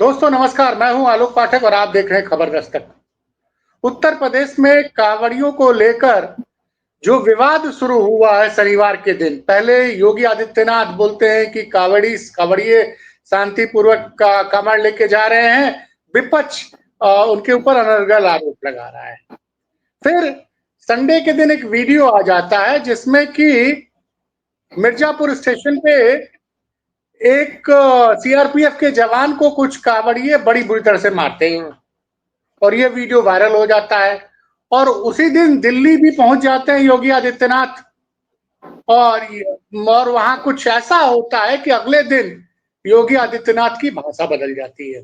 दोस्तों नमस्कार, मैं हूं आलोक पाठक और आप देख रहे हैं खबर दस्तक। उत्तर प्रदेश में कांवड़ियों को लेकर जो विवाद शुरू हुआ है शनिवार के दिन, पहले योगी आदित्यनाथ बोलते हैं कि कांवड़िए शांतिपूर्वक कांवड़ लेके जा रहे हैं, विपक्ष उनके ऊपर अनर्गल आरोप लगा रहा है। फिर संडे के दिन एक वीडियो आ जाता है जिसमें कि मिर्जापुर स्टेशन पे एक सीआरपीएफ के जवान को कुछ कांवड़िए बड़ी बुरी तरह से मारते हैं और ये वीडियो वायरल हो जाता है और उसी दिन दिल्ली भी पहुंच जाते हैं योगी आदित्यनाथ और वहां कुछ ऐसा होता है कि अगले दिन योगी आदित्यनाथ की भाषा बदल जाती है।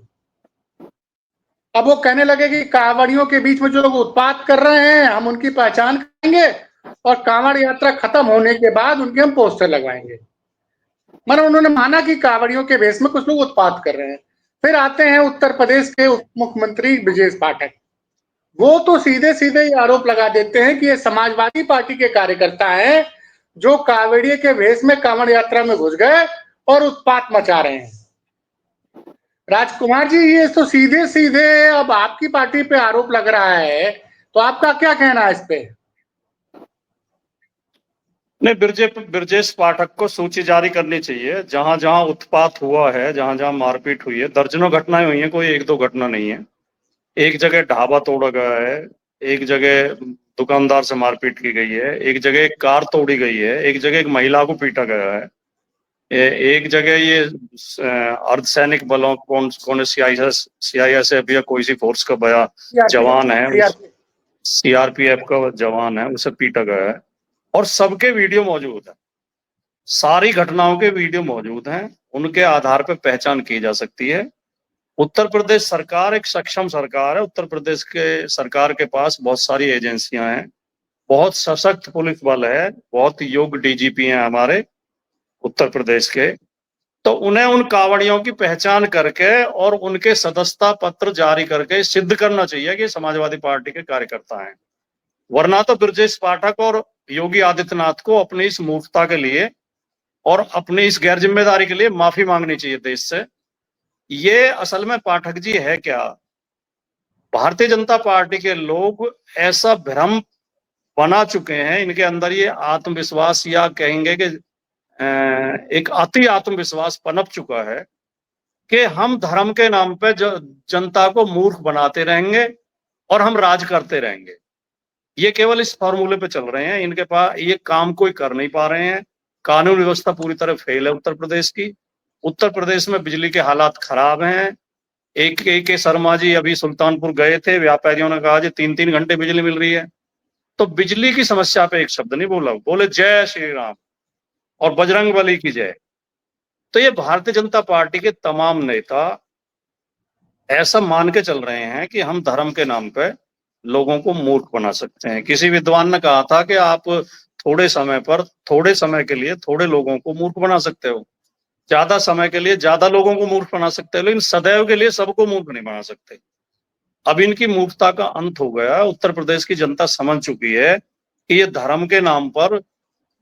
अब वो कहने लगे कि कांवड़ियों के बीच में जो लोग उत्पात कर रहे हैं हम उनकी पहचान करेंगे और कांवड़ यात्रा खत्म होने के बाद उनके हम पोस्टर लगवाएंगे। मतलब उन्होंने माना कि कांवड़ियों के भेष में कुछ लोग उत्पात कर रहे हैं। फिर आते हैं उत्तर प्रदेश के उप मुख्यमंत्री ब्रजेश पाठक, वो तो सीधे सीधे ये आरोप लगा देते हैं कि ये समाजवादी पार्टी के कार्यकर्ता हैं जो कांवड़िए के भेष में कांवड़ यात्रा में घुस गए और उत्पात मचा रहे हैं। राजकुमार जी, ये तो सीधे सीधे अब आपकी पार्टी पे आरोप लग रहा है, तो आपका क्या कहना है इस पे? नहीं, ब्रजेश पाठक को सूची जारी करनी चाहिए। जहां जहां उत्पात हुआ है, जहां जहां मारपीट हुई है, दर्जनों घटनाएं हुई हैं, कोई एक दो घटना नहीं है। एक जगह ढाबा तोड़ा गया है, एक जगह दुकानदार से मारपीट की गई है, एक जगह एक कार तोड़ी गई है, एक जगह एक महिला को पीटा गया है, एक जगह ये अर्धसैनिक बलों कौन सीआईएसएफ या कोई सी फोर्स का बया जवान है, सीआरपीएफ का जवान है, उसे पीटा गया है। और सबके वीडियो मौजूद है, सारी घटनाओं के वीडियो मौजूद हैं, उनके आधार पर पहचान की जा सकती है। उत्तर प्रदेश सरकार एक सक्षम सरकार है। उत्तर प्रदेश के सरकार के पास बहुत सारी एजेंसियां हैं, बहुत सशक्त पुलिस बल है, बहुत योग्य डीजीपी हैं हमारे उत्तर प्रदेश के। तो उन्हें उन कांवड़ियों की पहचान करके और उनके सदस्यता पत्र जारी करके सिद्ध करना चाहिए कि समाजवादी पार्टी के कार्यकर्ता हैं। वरना तो ब्रजेश पाठक और योगी आदित्यनाथ को अपनी इस मूर्खता के लिए और अपनी इस गैर जिम्मेदारी के लिए माफी मांगनी चाहिए देश से। ये असल में पाठक जी है क्या, भारतीय जनता पार्टी के लोग ऐसा भ्रम बना चुके हैं, इनके अंदर ये आत्मविश्वास या कहेंगे कि एक अति आत्मविश्वास पनप चुका है कि हम धर्म के नाम पे जनता को मूर्ख बनाते रहेंगे और हम राज करते रहेंगे। ये केवल इस फॉर्मूले पे चल रहे हैं, इनके पास ये काम कोई कर नहीं पा रहे हैं। कानून व्यवस्था पूरी तरह फेल है उत्तर प्रदेश की। उत्तर प्रदेश में बिजली के हालात खराब हैं। के शर्मा जी अभी सुल्तानपुर गए थे, व्यापारियों ने कहा जी 3-3 घंटे बिजली मिल रही है, तो बिजली की समस्या पे एक शब्द नहीं बोला, बोले जय श्री राम और बजरंग बली की जय। तो ये भारतीय जनता पार्टी के तमाम नेता ऐसा मान के चल रहे हैं कि हम धर्म के नाम पे लोगों को मूर्ख बना सकते हैं। किसी विद्वान ने कहा था कि आप थोड़े समय के लिए थोड़े लोगों को मूर्ख बना सकते हो, ज्यादा समय के लिए ज्यादा लोगों को मूर्ख बना सकते हो, लेकिन सदैव के लिए सबको मूर्ख नहीं बना सकते। अब इनकी मूर्खता का अंत हो गया। उत्तर प्रदेश की जनता समझ चुकी है कि ये धर्म के नाम पर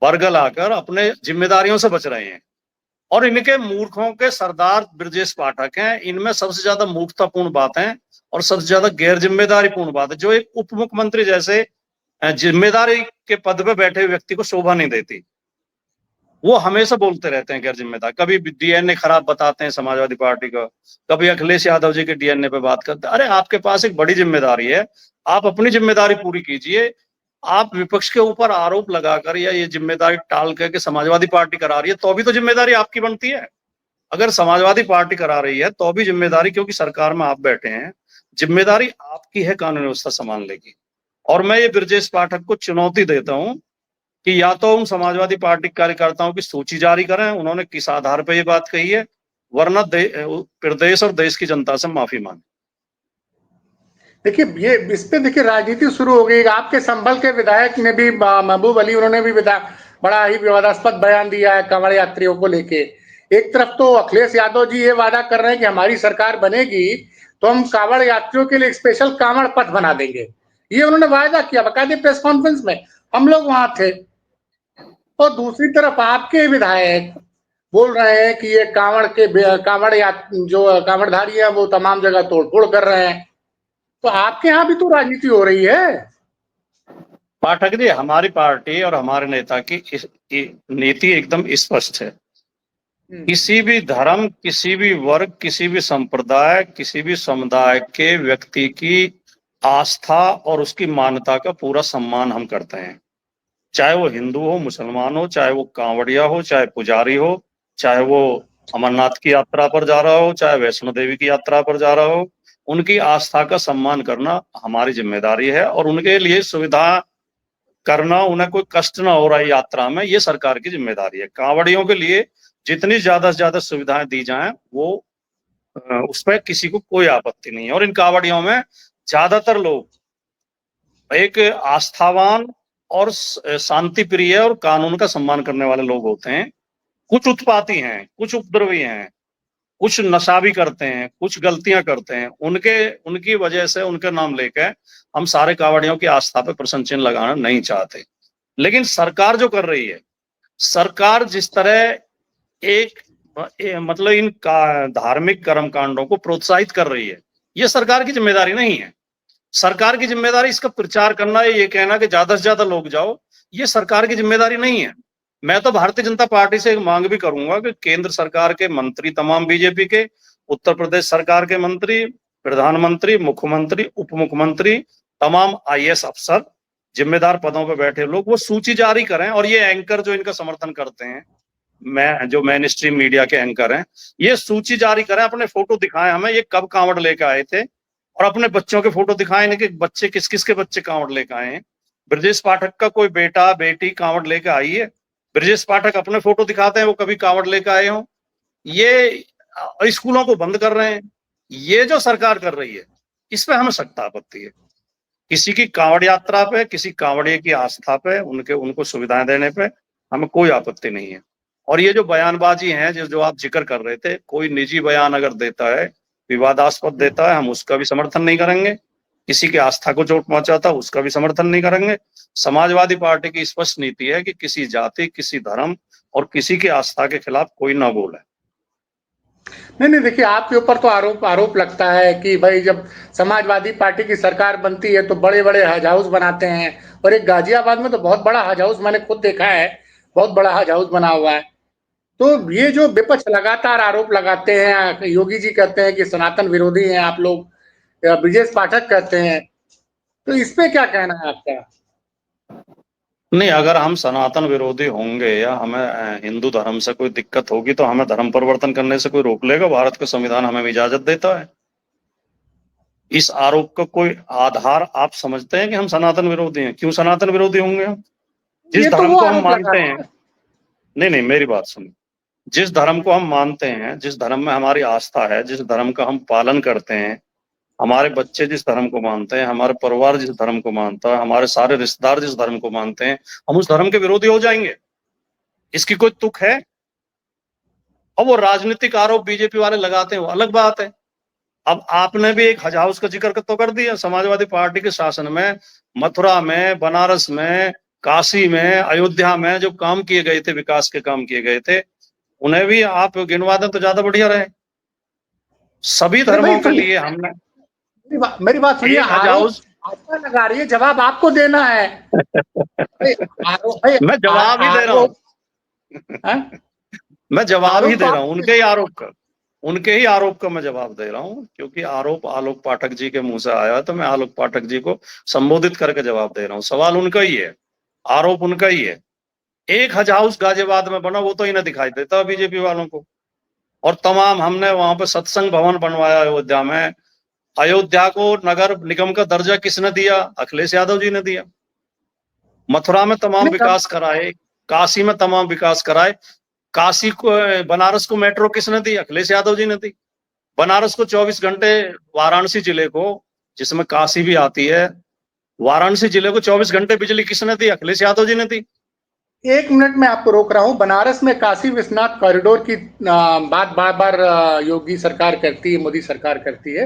बरगल आकर अपने जिम्मेदारियों से बच रहे हैं और इनके मूर्खों के सरदार ब्रजेश पाठक हैं। इनमें सबसे ज्यादा मूर्खतापूर्ण बात है और सबसे ज्यादा गैर जिम्मेदारीपूर्ण बात है जो एक उप मुख्यमंत्री जैसे जिम्मेदारी के पद पे बैठे व्यक्ति को शोभा नहीं देती। वो हमेशा बोलते रहते हैं गैर जिम्मेदार, कभी डीएनए खराब बताते हैं समाजवादी पार्टी का, कभी अखिलेश यादव जी के डीएनए पे बात करते हैं। अरे आपके पास एक बड़ी जिम्मेदारी है, आप अपनी जिम्मेदारी पूरी कीजिए। आप विपक्ष के ऊपर आरोप लगाकर या ये जिम्मेदारी टाल करके समाजवादी पार्टी करा रही है तो भी तो जिम्मेदारी आपकी बनती है। अगर समाजवादी पार्टी करा रही है तो भी जिम्मेदारी, क्योंकि सरकार में आप बैठे हैं, जिम्मेदारी आपकी है कानून व्यवस्था संभालने की। और मैं ये ब्रजेश पाठक को चुनौती देता हूं कि या तो हम समाजवादी पार्टी कार्यकर्ताओं की सूची जारी करें, उन्होंने किस आधार पर ये बात कही है, वरना प्रदेश और देश की जनता से माफी मांगे। देखिए ये इस पे देखिए राजनीति शुरू हो गई। आपके संभल के विधायक ने भी महबूब अली, उन्होंने भी बड़ा ही विवादास्पद बयान दिया है कांवड़ यात्रियों को लेके। एक तरफ तो अखिलेश यादव जी ये वादा कर रहे हैं कि हमारी सरकार बनेगी तो हम कांवड़ यात्रियों के लिए स्पेशल कांवड़ पथ बना देंगे, ये उन्होंने वायदा किया बाकायदे प्रेस कॉन्फ्रेंस में, हम लोग वहां थे। और दूसरी तरफ आपके विधायक बोल रहे हैं कि ये जो कांवड़धारी है वो तमाम जगह तोड़फोड़ कर रहे हैं। तो आपके यहाँ भी तो राजनीति हो रही है। पाठक जी, हमारी पार्टी और हमारे नेता की नीति एकदम स्पष्ट है। किसी भी धर्म, किसी भी वर्ग, किसी भी संप्रदाय, किसी भी समुदाय के व्यक्ति की आस्था और उसकी मान्यता का पूरा सम्मान हम करते हैं। चाहे वो हिंदू हो, मुसलमान हो, चाहे वो कांवड़िया हो, चाहे पुजारी हो, चाहे वो अमरनाथ की यात्रा पर जा रहा हो, चाहे वैष्णो देवी की यात्रा पर जा रहा हो, उनकी आस्था का सम्मान करना हमारी जिम्मेदारी है। और उनके लिए सुविधा करना, उन्हें कोई कष्ट ना हो रहा है यात्रा में, ये सरकार की जिम्मेदारी है। कांवड़ियों के लिए जितनी ज्यादा से ज्यादा सुविधाएं दी जाएं, वो उस पर किसी को कोई आपत्ति नहीं है। और इन कांवड़ियों में ज्यादातर लोग एक आस्थावान और शांति प्रिय और कानून का सम्मान करने वाले लोग होते हैं। कुछ उत्पाती हैं, कुछ उपद्रवी हैं, कुछ नशा भी करते हैं, कुछ गलतियां करते हैं। उनकी वजह से, उनके नाम लेकर हम सारे कांवड़ियों की आस्था पे प्रश्न चिन्ह लगाना नहीं चाहते। लेकिन सरकार जो कर रही है, सरकार जिस तरह मतलब इन धार्मिक कर्मकांडों को प्रोत्साहित कर रही है, ये सरकार की जिम्मेदारी नहीं है। सरकार की जिम्मेदारी इसका प्रचार करना है, ये कहना कि ज्यादा से ज्यादा लोग जाओ, ये सरकार की जिम्मेदारी नहीं है। मैं तो भारतीय जनता पार्टी से एक मांग भी करूंगा कि केंद्र सरकार के मंत्री, तमाम बीजेपी के, उत्तर प्रदेश सरकार के मंत्री, प्रधानमंत्री, मुख्यमंत्री, उप मुख्यमंत्री, तमाम आईएएस अफसर, जिम्मेदार पदों पर बैठे लोग, वो सूची जारी करें। और ये एंकर जो इनका समर्थन करते हैं, जो मेन स्ट्रीम मीडिया के एंकर हैं, ये सूची जारी करें, अपने फोटो दिखाएं हमें, ये कब कांवड़ लेकर आए थे, और अपने बच्चों के फोटो दिखाएं, इनके बच्चे, किस किस के बच्चे कांवड़ लेकर आए हैं। ब्रजेश पाठक का कोई बेटा बेटी कांवड़ लेकर आई है? ब्रजेश पाठक अपने फोटो दिखाते हैं वो कभी कांवड़ लेकर आए हो? ये स्कूलों को बंद कर रहे हैं। ये जो सरकार कर रही है, इस पे हमें सख्त आपत्ति है। किसी की कांवड़ यात्रा पे, किसी कांवड़िए की आस्था पे, उनको सुविधाएं देने पे हमें कोई आपत्ति नहीं है। और ये जो बयानबाजी है, जो आप जिक्र कर रहे थे, कोई निजी बयान अगर देता है, विवादास्पद देता है, हम उसका भी समर्थन नहीं करेंगे। किसी की आस्था को चोट पहुंचाता है, उसका भी समर्थन नहीं करेंगे। समाजवादी पार्टी की स्पष्ट नीति है कि किसी जाति, किसी धर्म और किसी की आस्था के खिलाफ कोई ना बोले। नहीं, देखिए, आपके ऊपर तो आरोप लगता है कि भाई जब समाजवादी पार्टी की सरकार बनती है तो बड़े बड़े हज हाउस बनाते हैं, और एक गाजियाबाद में तो बहुत बड़ा हज हाउस मैंने खुद देखा है, बहुत बड़ा हज हाउस बना हुआ है। तो ये जो विपक्ष लगातार आरोप लगाते हैं, योगी जी कहते हैं कि सनातन विरोधी हैं आप लोग, ब्रजेश पाठक कहते हैं, तो इस पे क्या कहना है आपका? नहीं, अगर हम सनातन विरोधी होंगे या हमें हिंदू धर्म से कोई दिक्कत होगी तो हमें धर्म परिवर्तन करने से कोई रोक लेगा? भारत का संविधान हमें इजाजत देता है। इस आरोप का कोई आधार आप समझते हैं कि हम सनातन विरोधी हैं? क्यों सनातन विरोधी होंगे हम? जिस धर्म को हम मानते हैं, नहीं, मेरी बात सुनिए। जिस धर्म को हम मानते हैं, जिस धर्म में हमारी आस्था है, जिस धर्म का हम पालन करते हैं, हमारे बच्चे जिस धर्म को मानते हैं, हमारे परिवार जिस धर्म को मानता है, हमारे सारे रिश्तेदार जिस धर्म को मानते हैं, हम उस धर्म के विरोधी हो जाएंगे? इसकी कोई तुक है? और वो राजनीतिक आरोप बीजेपी वाले लगाते हैं, वो अलग बात है। अब आपने भी एक हज हाउस का जिक्र तो कर दिया। समाजवादी पार्टी के शासन में मथुरा में, बनारस में, काशी में, अयोध्या में जो काम किए गए थे, विकास के काम किए गए थे, उन्हें भी आप गिनवा दें तो ज्यादा बढ़िया रहे। सभी धर्मों के लिए हमने, मेरी बात सुनिए, आपका लगा रही है, जवाब आपको देना है। मैं जवाब ही दे रहा हूँ। मैं जवाब ही दे रहा हूँ उनके ही आरोप का मैं जवाब दे रहा हूँ, क्योंकि आरोप आलोक पाठक जी के मुंह से आया है तो मैं आलोक पाठक जी को संबोधित करके जवाब दे रहा हूँ। सवाल उनका ही है, आरोप उनका ही है। एक हज हाउस गाजियाबाद में बना, वो तो इन्हें दिखाई देता है बीजेपी वालों को। और तमाम हमने वहां पे सत्संग भवन बनवाया अयोध्या में। अयोध्या को नगर निगम का दर्जा किसने दिया? अखिलेश यादव जी ने दिया। मथुरा में तमाम विकास कराए, काशी में तमाम विकास कराए। काशी को, बनारस को मेट्रो किसने दी? अखिलेश यादव जी ने दी। बनारस को 24 घंटे, वाराणसी जिले को, जिसमें काशी भी आती है, वाराणसी जिले को 24 घंटे बिजली किसने दी? अखिलेश यादव जी ने दी। एक मिनट में आपको रोक रहा हूं। बनारस में काशी विश्वनाथ कॉरिडोर की बात बार बार योगी सरकार करती है, मोदी सरकार करती है,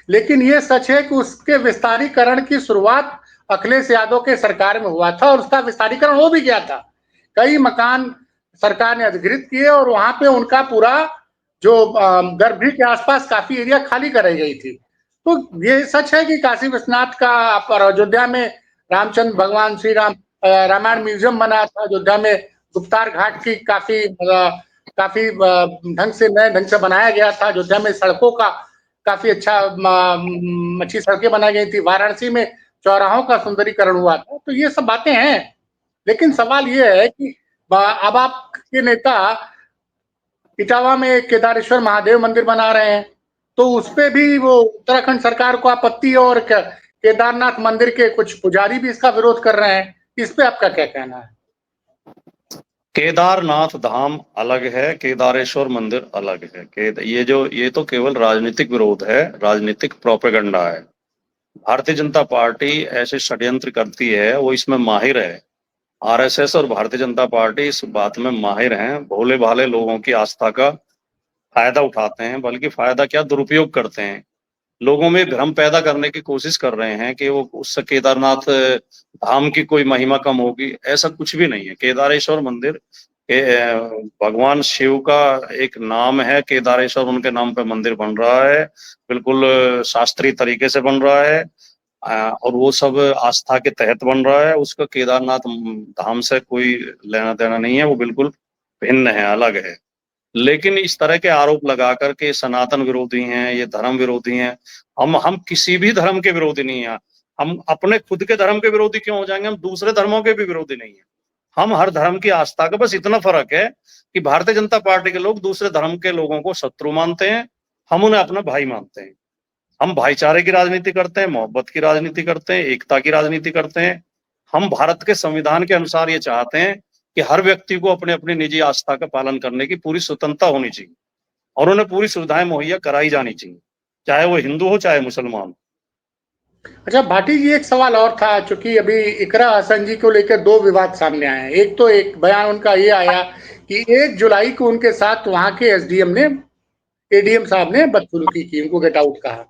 लेकिन यह सच है कि उसके विस्तारीकरण की शुरुआत अखिलेश यादव के सरकार में हुआ था और उसका विस्तारीकरण हो भी गया था। कई मकान सरकार ने अधिकृत किए और वहां पे उनका पूरा जो गर्भगृह के आसपास काफी एरिया खाली कराई गई थी। तो ये सच है कि काशी विश्वनाथ का और अयोध्या में रामचंद्र भगवान श्री राम रामायण म्यूजियम बना था अयोध्या में, गुप्तार घाट की काफी ढंग से नए ढंग से बनाया गया था। अयोध्या में सड़कों का काफी अच्छी सड़कें बनाई गई थी। वाराणसी में चौराहों का सुंदरीकरण हुआ था। तो ये सब बातें हैं, लेकिन सवाल ये है कि अब आपके नेता इटावा में केदारेश्वर महादेव मंदिर बना रहे हैं, तो उसपे भी वो उत्तराखंड सरकार को आपत्ति है और केदारनाथ मंदिर के कुछ पुजारी भी इसका विरोध कर रहे हैं। इस पे आपका क्या कहना है? केदारनाथ धाम अलग है, केदारेश्वर मंदिर अलग है। ये तो केवल राजनीतिक विरोध है, राजनीतिक प्रोपेगेंडा है। भारतीय जनता पार्टी ऐसे षड्यंत्र करती है, वो इसमें माहिर है। आरएसएस और भारतीय जनता पार्टी इस बात में माहिर हैं। भोले भाले लोगों की आस्था का फायदा उठाते हैं, बल्कि फायदा क्या, दुरुपयोग करते हैं। लोगों में भ्रम पैदा करने की कोशिश कर रहे हैं कि वो उससे केदारनाथ धाम की कोई महिमा कम होगी। ऐसा कुछ भी नहीं है। केदारेश्वर मंदिर भगवान शिव का एक नाम है। केदारेश्वर उनके नाम पे मंदिर बन रहा है, बिल्कुल शास्त्रीय तरीके से बन रहा है, और वो सब आस्था के तहत बन रहा है। उसका केदारनाथ धाम से कोई लेना देना नहीं है, वो बिल्कुल भिन्न है, अलग है। लेकिन इस तरह के आरोप लगा करके सनातन विरोधी हैं, ये धर्म विरोधी हैं। हम किसी भी धर्म के विरोधी नहीं हैं। हम अपने खुद के धर्म के विरोधी क्यों हो जाएंगे? हम दूसरे धर्मों के भी विरोधी नहीं है। हम हर धर्म की आस्था का, बस इतना फर्क है कि भारतीय जनता पार्टी के लोग दूसरे धर्म के लोगों को शत्रु मानते हैं, हम उन्हें अपना भाई मानते हैं। हम भाईचारे की राजनीति करते हैं, मोहब्बत की राजनीति करते हैं, एकता की राजनीति करते हैं। हम भारत के संविधान के अनुसार ये चाहते हैं कि हर व्यक्ति को अपने अपनी निजी आस्था का पालन करने की पूरी स्वतंत्रता होनी चाहिए और उन्हें पूरी सुविधाएं मुहैया कराई जानी चाहिए, चाहे वो हिंदू हो चाहे मुसलमान। अच्छा भाटी जी, एक सवाल और था, चूंकि अभी इकरा हसन जी को लेकर दो विवाद सामने आए हैं। एक तो एक बयान उनका ये आया कि 1 जुलाई को उनके साथ वहां के एसडीएम ने, एडीएम साहब ने बदसलूकी की, उनको गेट आउट कहा।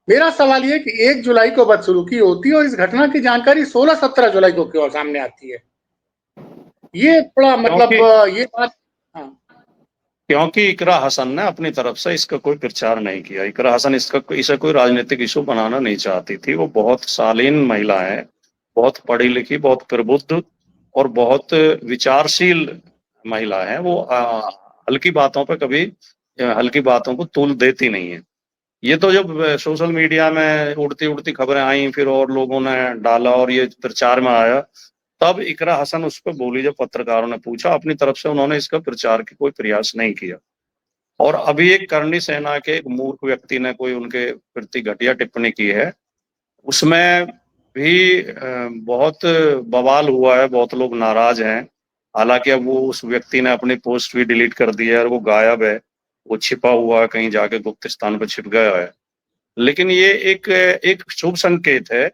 मेरा सवाल ये कि 1 जुलाई को बदसलूकी होती है और इस घटना की जानकारी 16-17 जुलाई को क्यों सामने आती है? ये थोड़ा मतलब क्योंकि ये बात। हाँ। क्योंकि इकरा हसन ने अपनी तरफ से इसका कोई प्रचार नहीं किया। इकरा हसन इसे कोई राजनीतिक इशू बनाना नहीं चाहती थी। वो बहुत शालीन महिला है, बहुत पढ़ी लिखी, बहुत प्रबुद्ध और बहुत विचारशील महिला है। वो हल्की बातों पे कभी हल्की बातों को तूल देती नहीं है। ये तो जब सोशल मीडिया में उड़ती उड़ती खबरें आई, फिर और लोगों ने डाला और ये प्रचार में आया, तब इकरा हसन उस पर बोली। जब पत्रकारों ने पूछा, अपनी तरफ से उन्होंने इसका प्रचार की कोई प्रयास नहीं किया। और अभी एक करनी सेना के एक मूर्ख व्यक्ति ने कोई उनके प्रति घटिया टिप्पणी की है, उसमें भी बहुत बवाल हुआ है, बहुत लोग नाराज हैं। हालांकि अब वो उस व्यक्ति ने अपनी पोस्ट भी डिलीट कर दी है और वो गायब है, वो छिपा हुआ है, कहीं जाके गुप्त स्थान पर छिप गया है। लेकिन ये एक शुभ संकेत है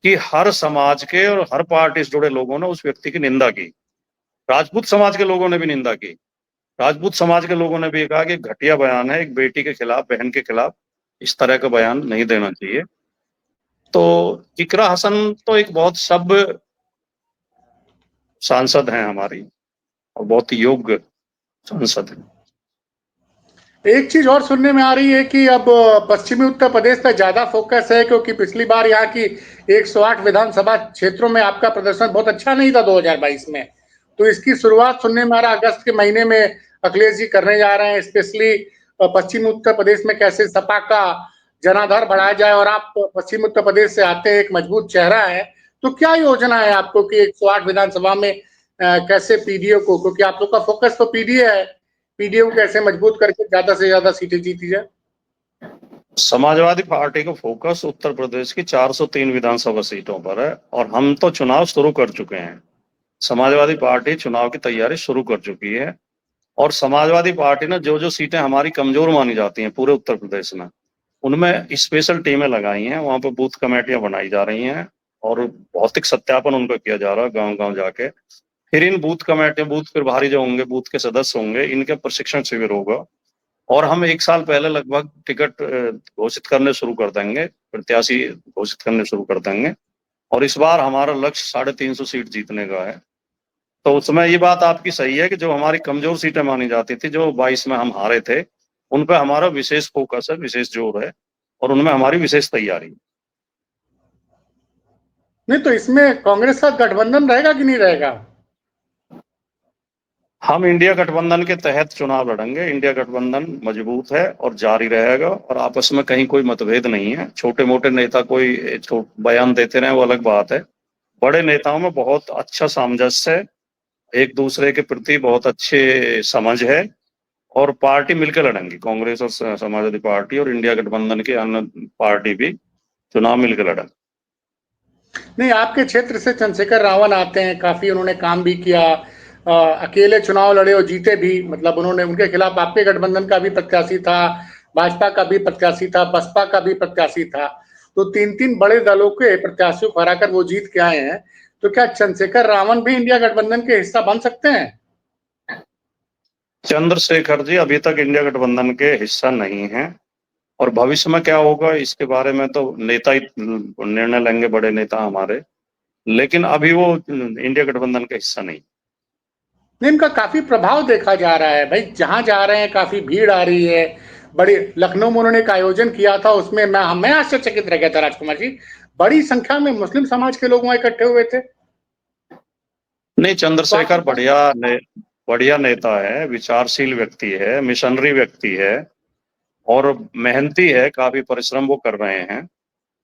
कि हर समाज के और हर पार्टी से जुड़े लोगों ने उस व्यक्ति की निंदा की। राजपूत समाज के लोगों ने भी निंदा की। राजपूत समाज के लोगों ने भी कहा कि घटिया बयान है, एक बेटी के खिलाफ, बहन के खिलाफ इस तरह का बयान नहीं देना चाहिए। तो इकरा हसन तो एक बहुत सभ्य सांसद हैं हमारी, और बहुत योग्य सांसद है। एक चीज और सुनने में आ रही है कि अब पश्चिमी उत्तर प्रदेश पर ज्यादा फोकस है, क्योंकि पिछली बार यहाँ की 108 विधानसभा क्षेत्रों में आपका प्रदर्शन बहुत अच्छा नहीं था 2022 में। तो इसकी शुरुआत सुनने में आ रहा अगस्त के महीने में अखिलेश जी करने जा रहे हैं, स्पेशली पश्चिमी उत्तर प्रदेश में कैसे सपा का जनाधार बढ़ाया जाए। और आप पश्चिम उत्तर प्रदेश से आते हैं, एक मजबूत चेहरा है, तो क्या योजना है आपको कि 108 विधानसभा में कैसे पीडीओ को, क्योंकि आप लोग का फोकस तो पीडीए है, पीडीओ कैसे मजबूत करके ज्यादा से ज्यादा सीटें जीती जाए? समाजवादी पार्टी का फोकस उत्तर प्रदेश की 403 विधानसभा सीटों पर है, और हम तो चुनाव शुरू कर चुके हैं। समाजवादी पार्टी चुनाव की तैयारी शुरू कर चुकी है, और समाजवादी पार्टी ने जो जो सीटें हमारी कमजोर मानी जाती हैं पूरे उत्तर प्रदेश में, उनमें स्पेशल टीमें लगाई हैं। वहां पर बूथ कमेटियां बनाई जा रही हैं और भौतिक सत्यापन उनका किया जा रहा है गांव गांव जाके। फिर इन बूथ कमेटी, बूथ प्रभारी जो होंगे, बूथ के सदस्य होंगे, इनके प्रशिक्षण शिविर होगा। और हम 1 साल पहले लगभग टिकट घोषित करने शुरू कर देंगे, प्रत्याशी घोषित करने शुरू कर देंगे। और इस बार हमारा लक्ष्य 350 सीट जीतने का है। तो उसमें ये बात आपकी सही है कि जो हमारी कमजोर सीटें मानी जाती थी, जो 22 में हम हारे थे, उन पे हमारा विशेष फोकस है, विशेष जोर है, और उनमें हमारी विशेष तैयारी है। नहीं तो इसमें कांग्रेस का गठबंधन रहेगा कि नहीं रहेगा? हम इंडिया गठबंधन के तहत चुनाव लड़ेंगे। इंडिया गठबंधन मजबूत है और जारी रहेगा, और आपस में कहीं कोई मतभेद नहीं है। छोटे मोटे नेता कोई बयान देते रहे वो अलग बात है। बड़े नेताओं में बहुत अच्छा सामंजस्य है, एक दूसरे के प्रति बहुत अच्छे समझ है, और पार्टी मिलकर लड़ेंगी। कांग्रेस और समाजवादी पार्टी और इंडिया गठबंधन की अन्य पार्टी भी चुनाव मिलकर लड़ेंगे। नहीं, आपके क्षेत्र से चंद्रशेखर रावण आते हैं, काफी उन्होंने काम भी किया, अकेले चुनाव लड़े और जीते भी। मतलब उन्होंने, उनके खिलाफ आपके गठबंधन का भी प्रत्याशी था, भाजपा का भी प्रत्याशी था, बसपा का भी प्रत्याशी था। तो 3-3 बड़े दलों के प्रत्याशियों को हराकर वो जीत के आए हैं। तो क्या चंद्रशेखर रावण भी इंडिया गठबंधन के हिस्सा बन सकते हैं? चंद्रशेखर जी अभी तक इंडिया गठबंधन के हिस्सा नहीं है, और भविष्य में क्या होगा इसके बारे में तो नेता ही निर्णय लेंगे, बड़े नेता हमारे। लेकिन अभी वो इंडिया गठबंधन का हिस्सा नहीं। इनका काफी प्रभाव देखा जा रहा है भाई, जहां जा रहे हैं काफी भीड़ आ रही है। बड़ी लखनऊ में उन्होंने एक आयोजन किया था, उसमें मैं आश्चर्यचकित रह गया था राजकुमार जी, बड़ी संख्या में मुस्लिम समाज के लोग वहां इकट्ठे हुए थे। नहीं, तो आप चंद्रशेखर बढ़िया नेता है, विचारशील व्यक्ति है, मिशनरी व्यक्ति है, और मेहनती है, काफी परिश्रम वो कर रहे हैं।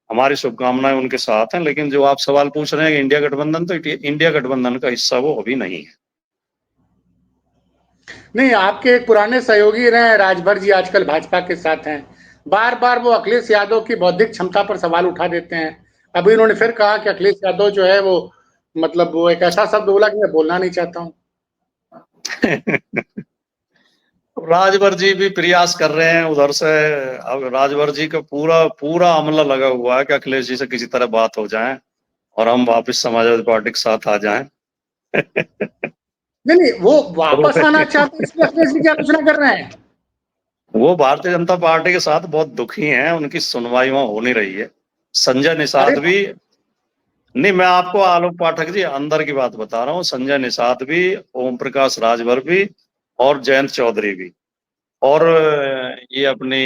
हमारी शुभकामनाएं उनके साथ हैं। लेकिन जो आप सवाल पूछ रहे हैं इंडिया गठबंधन, तो इंडिया गठबंधन का हिस्सा वो अभी नहीं है। नहीं, आपके एक पुराने सहयोगी रहे राजभर जी, आजकल भाजपा के साथ हैं। बार बार वो अखिलेश यादव की बौद्धिक क्षमता पर सवाल उठा देते हैं। अभी उन्होंने फिर कहा कि अखिलेश यादव जो है वो, मतलब वो एक ऐसा शब्द बोला कि मैं बोलना नहीं चाहता हूँ। राजभर जी भी प्रयास कर रहे हैं उधर से। अब राजभर जी का पूरा पूरा अमला लगा हुआ है कि अखिलेश जी से किसी तरह बात हो जाए और हम वापस समाजवादी पार्टी के साथ आ जाएं। नहीं नहीं, वो वापस आना चाहते हैं इसलिए अखिलेश जी की आलोचना कर रहे हैं। वो भारतीय जनता पार्टी के साथ बहुत दुखी हैं, उनकी सुनवाई वहां हो नहीं रही है। संजय अरे निषाद भी, नहीं, मैं आपको आलोक पाठक जी अंदर की बात बता रहा हूँ। संजय निषाद भी, ओम प्रकाश राजभर भी, और जयंत चौधरी भी, और ये अपनी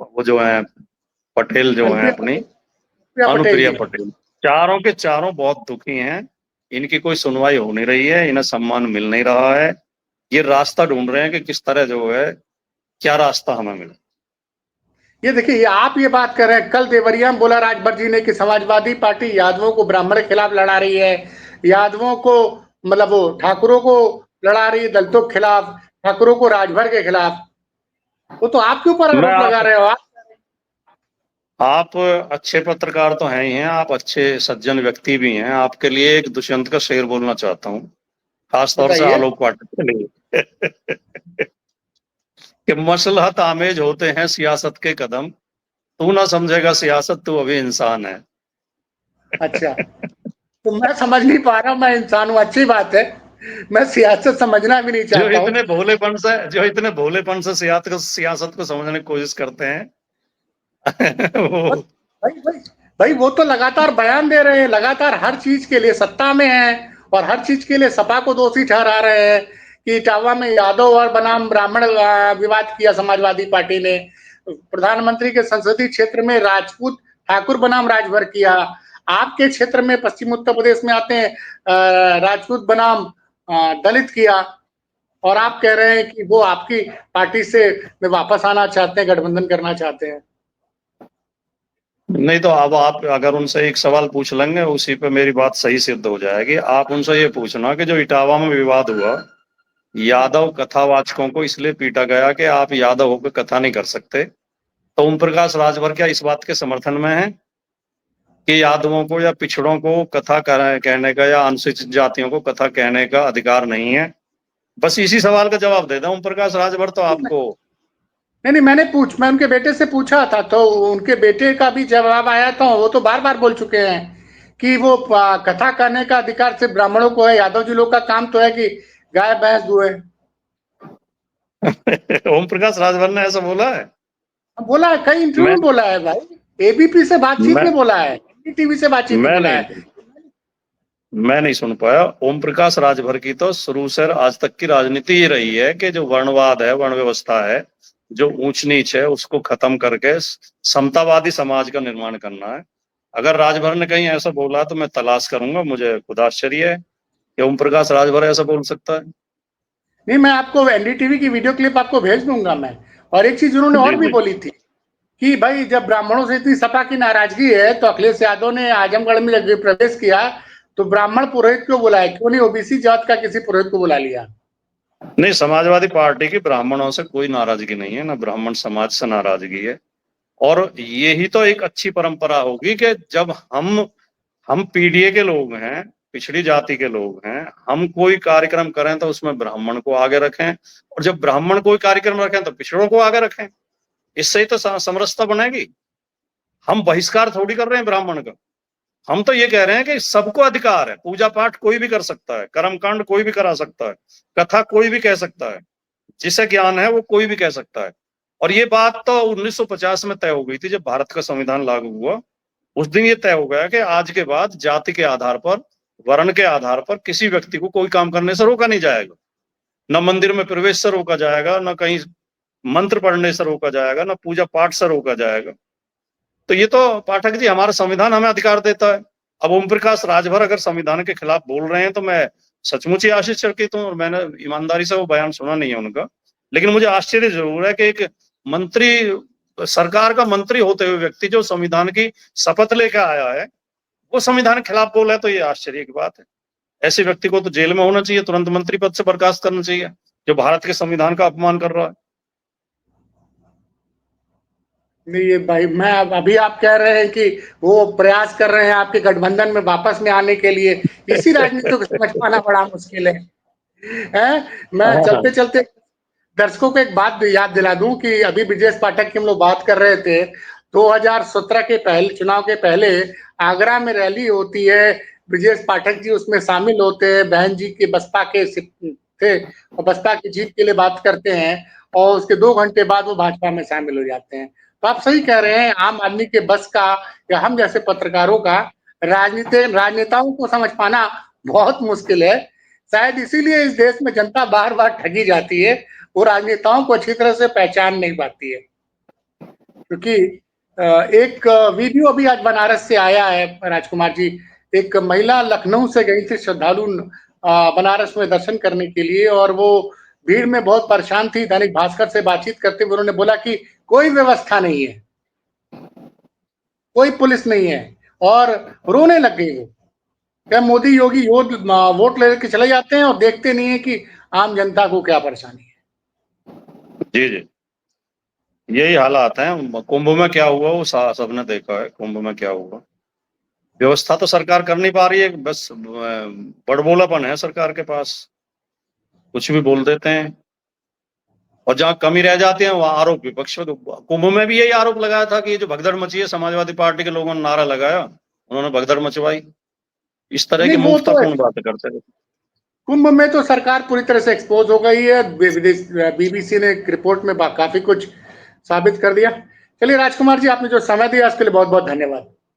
वो जो है पटेल जो है अनुप्रिया अपनी पटेल, अनुप्रिया पटेल अनुप्रिया जी। पटेल, चारों के चारों बहुत दुखी हैं। इनकी कोई सुनवाई हो नहीं रही है, इन्हें सम्मान मिल नहीं रहा है। ये रास्ता ढूंढ रहे हैं कि किस तरह जो है, क्या रास्ता हमें मिले। ये देखिए, आप ये बात कर रहे हैं, कल देवरिया में बोला राजभर जी ने कि समाजवादी पार्टी यादवों को ब्राह्मण के खिलाफ लड़ा रही है, यादवों को, मतलब वो ठाकुरों को लड़ा रही है, दलितों के खिलाफ, ठाकुरों को राजभर के खिलाफ। वो तो आपके ऊपर मैं आरोप लगा आप रहे हो आप। आप अच्छे पत्रकार तो हैं ही हैं, आप अच्छे सज्जन व्यक्ति भी हैं। आपके लिए एक दुष्यंत का शेर बोलना चाहता हूँ, खासतौर से बताइए। आलोक पाठक के लिए। कि मसलहत आमेज होते हैं सियासत के कदम, तू ना समझेगा सियासत, तू अभी इंसान है। अच्छा, तो मैं समझ नहीं पा रहा हूँ, मैं इंसान हूँ, अच्छी बात है। मैं सियासत समझना भी नहीं चाहता हूँ। जो इतने भोलेपन से सियासत को समझने की कोशिश करते हैं। बस, वो भाई भाई भाई, वो तो लगातार बयान दे रहे हैं, लगातार हर चीज के लिए सत्ता में है, और हर चीज के लिए सपा को दोषी ठहरा रहे हैं कि इटावा में यादव और बनाम ब्राह्मण विवाद किया समाजवादी पार्टी ने, प्रधानमंत्री के संसदीय क्षेत्र में राजपूत ठाकुर बनाम राजभर किया, आपके क्षेत्र में पश्चिम उत्तर प्रदेश में आते हैं राजपूत बनाम दलित किया, और आप कह रहे हैं कि वो आपकी पार्टी से वापस आना चाहते हैं, गठबंधन करना चाहते हैं। नहीं, तो अब आप अगर उनसे एक सवाल पूछ लेंगे, उसी पे मेरी बात सही सिद्ध हो जाएगी। आप उनसे ये पूछना कि जो इटावा में विवाद हुआ, यादव कथावाचकों को इसलिए पीटा गया कि आप यादव होकर कथा नहीं कर सकते, तो ओम प्रकाश राजभर क्या इस बात के समर्थन में है कि यादवों को या पिछड़ों को कथा कहने का, या अनुसूचित जातियों को कथा कहने का अधिकार नहीं है? बस इसी सवाल का जवाब दे दें ओम प्रकाश राजभर, तो आपको। नहीं नहीं, मैं उनके बेटे से पूछा था, तो उनके बेटे का भी जवाब आया था, वो तो बार बार बोल चुके हैं कि वो कथा करने का अधिकार सिर्फ ब्राह्मणों को है, यादव जी लोग का काम तो है कि गाय भैंस दुए। ओम प्रकाश राजभर ने ऐसा बोला है? बोला है, कई इंटरव्यू मैं में बोला है भाई, एबीपी से बातचीत मैं में बोला है, टीवी से बातचीत में मैं बोला नहीं है। मैं नहीं सुन पाया। ओम प्रकाश राजभर की तो शुरू से आज तक की राजनीति ये रही है कि जो वर्णवाद है, वर्ण व्यवस्था है, जो ऊंच नीच है, उसको खत्म करके समतावादी समाज का निर्माण करना है। अगर राजभर ने कहीं ऐसा बोला तो मैं तलाश करूंगा। मुझे खुद आश्चर्य है कि ओम प्रकाश राजभर ऐसा बोल सकता है। नहीं, मैं आपको एनडीटीवी की वीडियो क्लिप आपको भेज दूंगा मैं। और एक चीज उन्होंने जी और भी जी। बोली थी कि भाई जब ब्राह्मणों से इतनी सपा की नाराजगी है तो अखिलेश यादव ने आजमगढ़ में जब प्रवेश किया तो ब्राह्मण पुरोहित क्यों बुलाए, क्यों नहीं ओबीसी जात का किसी पुरोहित को बुला लिया। नहीं, समाजवादी पार्टी की ब्राह्मणों से कोई नाराजगी नहीं है, ना ब्राह्मण समाज से नाराजगी है। और यही तो एक अच्छी परंपरा होगी कि जब हम पीडीए के लोग हैं, पिछड़ी जाति के लोग हैं, हम कोई कार्यक्रम करें तो उसमें ब्राह्मण को आगे रखें, और जब ब्राह्मण कोई कार्यक्रम रखें तो पिछड़ों को आगे रखें। इससे ही तो समरसता बनेगी। हम बहिष्कार थोड़ी कर रहे हैं ब्राह्मण का। हम तो ये कह रहे हैं कि सबको अधिकार है, पूजा पाठ कोई भी कर सकता है, कर्मकांड कोई भी करा सकता है, कथा कोई भी कह सकता है, जिसे ज्ञान है वो कोई भी कह सकता है। और ये बात तो 1950 में तय हो गई थी जब भारत का संविधान लागू हुआ। उस दिन ये तय हो गया कि आज के बाद जाति के आधार पर, वर्ण के आधार पर किसी व्यक्ति को कोई काम करने से रोका नहीं जाएगा। न मंदिर में प्रवेश से रोका जाएगा, न कहीं मंत्र पढ़ने से रोका जाएगा, न पूजा पाठ से रोका जाएगा। तो ये तो पाठक जी हमारा संविधान हमें अधिकार देता है। अब ओम प्रकाश राजभर अगर संविधान के खिलाफ बोल रहे हैं तो मैं सचमुच ही आश्चर्यचकित हूँ। और मैंने ईमानदारी से वो बयान सुना नहीं है उनका, लेकिन मुझे आश्चर्य जरूर है कि एक मंत्री, सरकार का मंत्री होते हुए व्यक्ति जो संविधान की शपथ लेकर आया है, वो संविधान के खिलाफ बोला है, तो ये आश्चर्य की बात है। ऐसे व्यक्ति को तो जेल में होना चाहिए, तुरंत मंत्री पद से बर्खास्त करना चाहिए, जो भारत के संविधान का अपमान कर रहा है। नहीं ये भाई, मैं अभी आप कह रहे हैं कि वो प्रयास कर रहे हैं आपके गठबंधन में वापस में आने के लिए, इसी राजनीति को समझ पाना बड़ा मुश्किल है? मैं हाँ। चलते चलते दर्शकों को एक बात याद दिला दूं कि अभी ब्रजेश पाठक की हम लोग बात कर रहे थे। 2017 के पहले चुनाव के पहले आगरा में रैली होती है, ब्रजेश पाठक जी उसमें शामिल होते हैं, बहन जी के बसपा के थे और बसपा की जीत के लिए बात करते हैं और उसके 2 घंटे बाद वो भाजपा में शामिल हो जाते हैं। तो आप सही कह रहे हैं, आम आदमी के बस का या हम जैसे पत्रकारों का राजनेताओं को समझ पाना बहुत मुश्किल है। शायद इसीलिए इस देश में जनता बार बार ठगी जाती है, वो राजनेताओं को अच्छी तरह से पहचान नहीं पाती है। क्योंकि एक वीडियो अभी आज बनारस से आया है राजकुमार जी, एक महिला लखनऊ से गई थी श्रद्धालु बनारस में दर्शन करने के लिए और वो भीड़ में बहुत परेशान थी। दैनिक भास्कर से बातचीत करते हुए उन्होंने बोला कि कोई व्यवस्था नहीं है, कोई पुलिस नहीं है, और रोने लग गई वो। क्या मोदी योगी वोट लेके चले जाते हैं और देखते नहीं है कि आम जनता को क्या परेशानी है। जी जी, यही हालात हैं। कुंभ में क्या हुआ वो सबने देखा है। कुंभ में क्या हुआ, व्यवस्था तो सरकार कर नहीं पा रही है, बस बड़बोलापन है सरकार के पास, कुछ भी बोल देते हैं। और जहां कमी रह जाती है वहां आरोप विपक्ष। कुंभ में भी यही आरोप लगाया था कि ये जो भगदड़ मची है, समाजवादी पार्टी के लोगों ने नारा लगाया, उन्होंने भगदड़ मचवाई। इस तरह की नहीं वो तो मूर्खतापूर्ण बातें करते थे। कुंभ में तो सरकार पूरी तरह से एक्सपोज हो गई है। बीबीसी ने एक रिपोर्ट में काफी कुछ साबित कर दिया। चलिए राजकुमार जी, आपने जो समय दिया उसके लिए बहुत बहुत धन्यवाद।